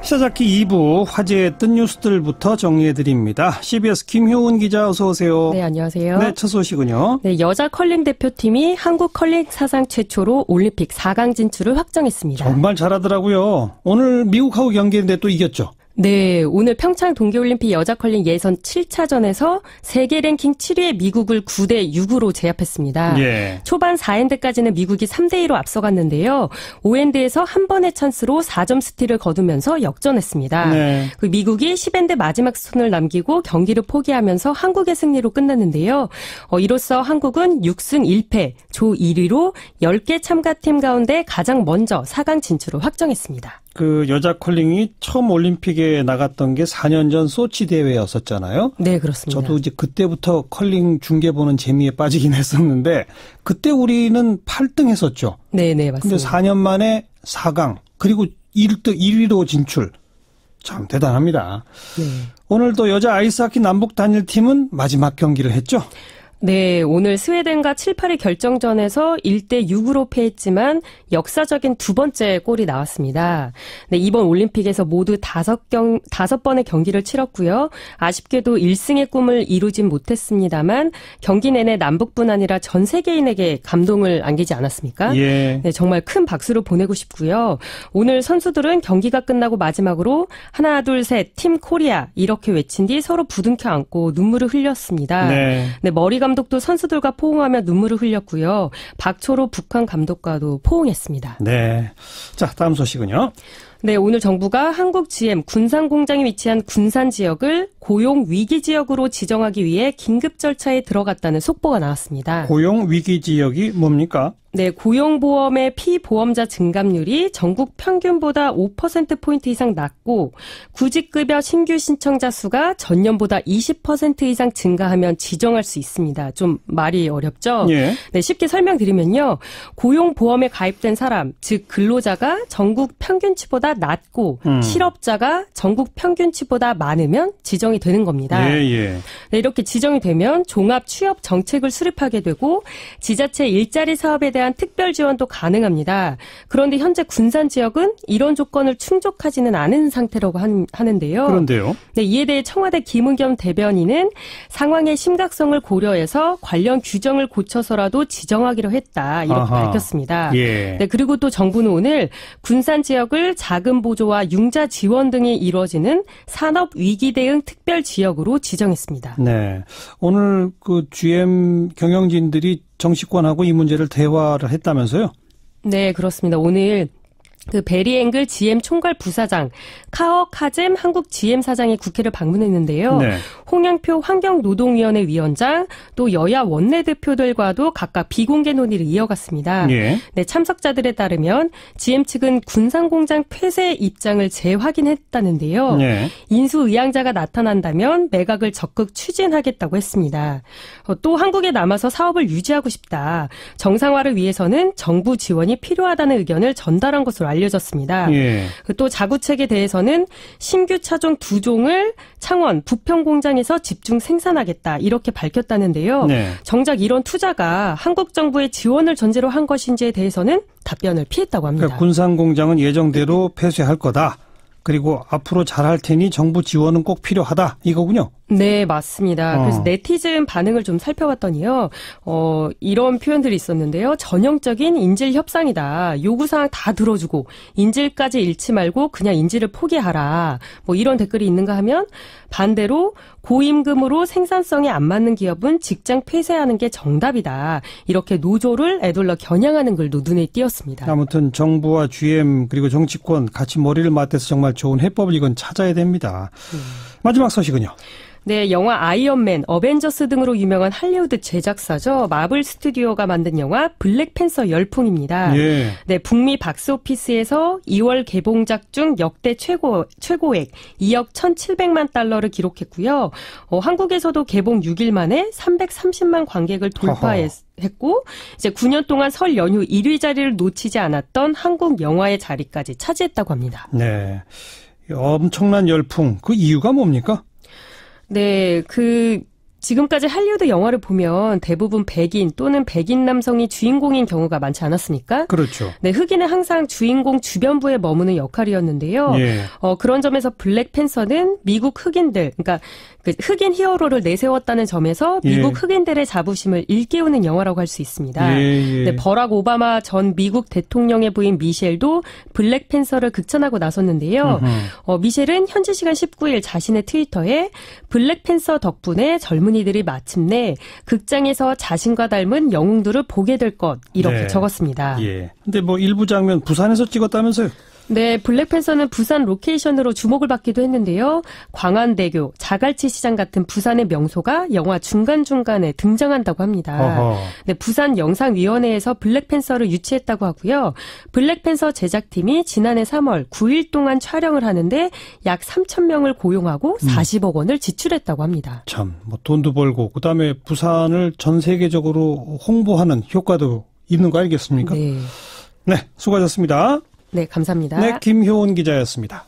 시사잡기 2부 화제의 뜬 뉴스들부터 정리해드립니다. CBS 김효은 기자 어서 오세요. 네, 안녕하세요. 네, 첫 소식은요. 네, 여자 컬링 대표팀이 한국 컬링 사상 최초로 올림픽 4강 진출을 확정했습니다. 정말 잘하더라고요. 오늘 미국하고 경기했는데 또 이겼죠. 네, 오늘 평창 동계올림픽 여자 컬링 예선 7차전에서 세계 랭킹 7위의 미국을 9대6으로 제압했습니다. 예. 초반 4엔드까지는 미국이 3대2로 앞서갔는데요. 5엔드에서 한 번의 찬스로 4점 스틸을 거두면서 역전했습니다. 네. 그 미국이 10엔드 마지막 스톤을 남기고 경기를 포기하면서 한국의 승리로 끝났는데요. 이로써 한국은 6승 1패, 조 1위로 10개 참가팀 가운데 가장 먼저 4강 진출을 확정했습니다. 그 여자 컬링이 처음 올림픽에 나갔던 게 4년 전 소치 대회였었잖아요. 네, 그렇습니다. 저도 이제 그때부터 컬링 중계 보는 재미에 빠지긴 했었는데 그때 우리는 8등 했었죠. 네, 맞습니다. 근데 4년 만에 4강 그리고 1위로 진출. 참 대단합니다. 네. 오늘 또 여자 아이스하키 남북 단일팀은 마지막 경기를 했죠. 네, 오늘 스웨덴과 7-8의 결정전에서 1대6으로 패했지만 역사적인 두 번째 골이 나왔습니다. 네, 이번 올림픽에서 모두 5번의 경기를 치렀고요. 아쉽게도 1승의 꿈을 이루진 못했습니다만 경기 내내 남북뿐 아니라 전 세계인에게 감동을 안기지 않았습니까? 예. 네, 정말 큰 박수를 보내고 싶고요. 오늘 선수들은 경기가 끝나고 마지막으로 하나, 둘, 셋, 팀 코리아 이렇게 외친 뒤 서로 부둥켜 안고 눈물을 흘렸습니다. 네, 머리 감독도 선수들과 포옹하며 눈물을 흘렸고요. 박초로 북한 감독과도 포옹했습니다. 네. 자, 다음 소식은요. 네, 오늘 정부가 한국 GM 군산공장이 위치한 군산 지역을 고용 위기 지역으로 지정하기 위해 긴급 절차에 들어갔다는 속보가 나왔습니다. 고용 위기 지역이 뭡니까? 네, 고용보험의 피보험자 증감률이 전국 평균보다 5%포인트 이상 낮고 구직급여 신규 신청자 수가 전년보다 20% 이상 증가하면 지정할 수 있습니다. 좀 말이 어렵죠? 예. 네, 쉽게 설명드리면요. 고용보험에 가입된 사람, 즉 근로자가 전국 평균치보다 낮고 실업자가 전국 평균치보다 많으면 지정이 되는 겁니다. 예. 네, 이렇게 지정이 되면 종합 취업 정책을 수립하게 되고 지자체 일자리 사업에 대한 특별 지원도 가능합니다. 그런데 현재 군산 지역은 이런 조건을 충족하지는 않은 상태라고 하는데요. 그런데요? 네, 이에 대해 청와대 김은겸 대변인은 상황의 심각성을 고려해서 관련 규정을 고쳐서라도 지정하기로 했다. 이렇게 밝혔습니다. 예. 네, 그리고 또 정부는 오늘 군산 지역을 자금 보조와 융자 지원 등이 이루어지는 산업 위기 대응 특별 지역으로 지정했습니다. 네. 오늘 그 GM 경영진들이 정치권하고 이 문제를 대화를 했다면서요? 네, 그렇습니다. 오늘 그 베리 앵글 GM 총괄 부사장, 카어 카잼 한국 GM 사장이 국회를 방문했는데요. 네. 홍영표 환경노동위원회 위원장, 또 여야 원내대표들과도 각각 비공개 논의를 이어갔습니다. 예. 네, 참석자들에 따르면 GM 측은 군산공장 폐쇄 입장을 재확인했다는데요. 네. 인수의향자가 나타난다면 매각을 적극 추진하겠다고 했습니다. 또 한국에 남아서 사업을 유지하고 싶다. 정상화를 위해서는 정부 지원이 필요하다는 의견을 전달한 것으로 알려졌습니다. 예. 또 자구책에 대해서는 신규 차종 2종을 창원 부평 공장에서 집중 생산하겠다 이렇게 밝혔다는데요. 네. 정작 이런 투자가 한국 정부의 지원을 전제로 한 것인지에 대해서는 답변을 피했다고 합니다. 그러니까 군산 공장은 예정대로 폐쇄할 거다. 그리고 앞으로 잘할 테니 정부 지원은 꼭 필요하다. 이거군요. 네, 맞습니다. 그래서 네티즌 반응을 좀 살펴봤더니요. 이런 표현들이 있었는데요. 전형적인 인질 협상이다. 요구사항 다 들어주고 인질까지 잃지 말고 그냥 인질을 포기하라. 뭐 이런 댓글이 있는가 하면 반대로 고임금으로 생산성에 안 맞는 기업은 직장 폐쇄하는 게 정답이다. 이렇게 노조를 애둘러 겨냥하는 글도 눈에 띄었습니다. 아무튼 정부와 GM 그리고 정치권 같이 머리를 맞대서 정말 좋은 해법을 이건 찾아야 됩니다. 마지막 소식은요. 네, 영화 아이언맨, 어벤져스 등으로 유명한 할리우드 제작사죠. 마블 스튜디오가 만든 영화 블랙팬서 열풍입니다. 예. 네, 북미 박스오피스에서 2월 개봉작 중 역대 최고액 2억 1,700만 달러를 기록했고요. 한국에서도 개봉 6일 만에 330만 관객을 돌파했고 이제 9년 동안 설 연휴 1위 자리를 놓치지 않았던 한국 영화의 자리까지 차지했다고 합니다. 네, 엄청난 열풍. 그 이유가 뭡니까? 네, 지금까지 할리우드 영화를 보면 대부분 백인 또는 백인 남성이 주인공인 경우가 많지 않았습니까? 그렇죠. 네, 흑인은 항상 주인공 주변부에 머무는 역할이었는데요. 예. 그런 점에서 블랙팬서는 미국 흑인들, 그러니까 그 흑인 히어로를 내세웠다는 점에서 미국 예. 흑인들의 자부심을 일깨우는 영화라고 할 수 있습니다. 예. 네, 버락 오바마 전 미국 대통령의 부인 미셸도 블랙팬서를 극찬하고 나섰는데요. 미셸은 현지 시간 19일 자신의 트위터에 블랙팬서 덕분에 젊은이들이 마침내 극장에서 자신과 닮은 영웅들을 보게 될 것 이렇게 네. 적었습니다. 예. 근데 뭐 일부 장면 부산에서 찍었다면서요? 네, 블랙팬서는 부산 로케이션으로 주목을 받기도 했는데요. 광안대교, 자갈치 시장 같은 부산의 명소가 영화 중간중간에 등장한다고 합니다. 어허. 네, 부산 영상위원회에서 블랙팬서를 유치했다고 하고요. 블랙팬서 제작팀이 지난해 3월 9일 동안 촬영을 하는데 약 3,000명을 고용하고 40억 원을 지출했다고 합니다. 참, 뭐 돈도 벌고 그다음에 부산을 전 세계적으로 홍보하는 효과도 있는 거 아니겠습니까? 네. 네, 수고하셨습니다. 네, 감사합니다. 네, 김효은 기자였습니다.